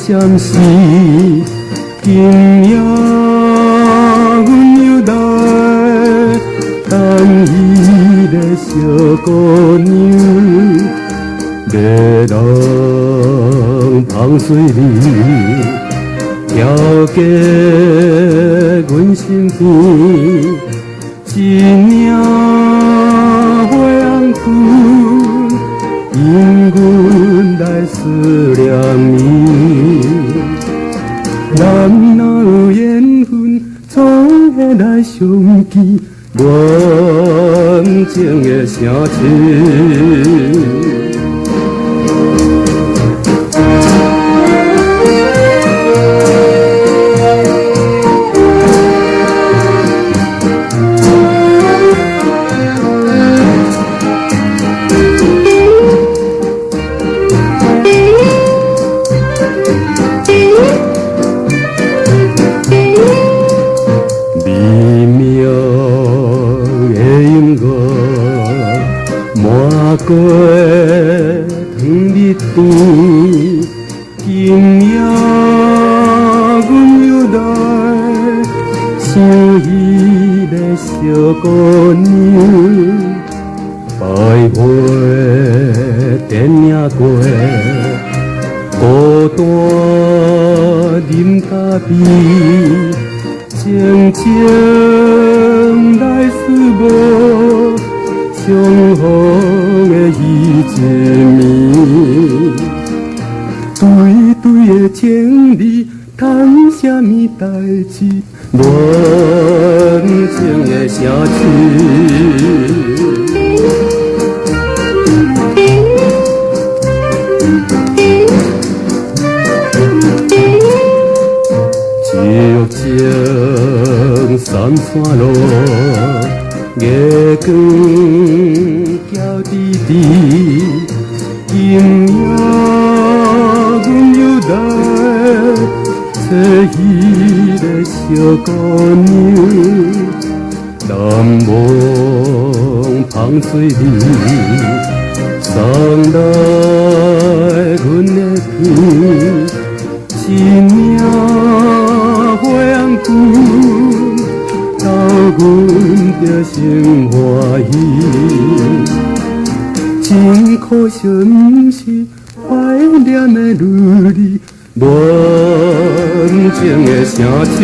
相思，今夜阮又来等伊个小姑娘，月亮芳水里飘过阮身边，一领花红裙，引阮来思念伊。咱若有缘分，总会来相见，远情的城市。过糖蜜甜，今夜阮又来想伊个小姑娘，百花电影过，孤单饮咖啡，静静来思慕。相逢的伊一暝，对对的情理，谈什么代志？远情的城市。寂静三山路。月光娇滴滴，今夜阮又来找伊个小姑娘，南望芳水里，送来阮的天，一领花红裙。到阮着心欢喜，真可惜毋是怀念的女儿，远情的城市。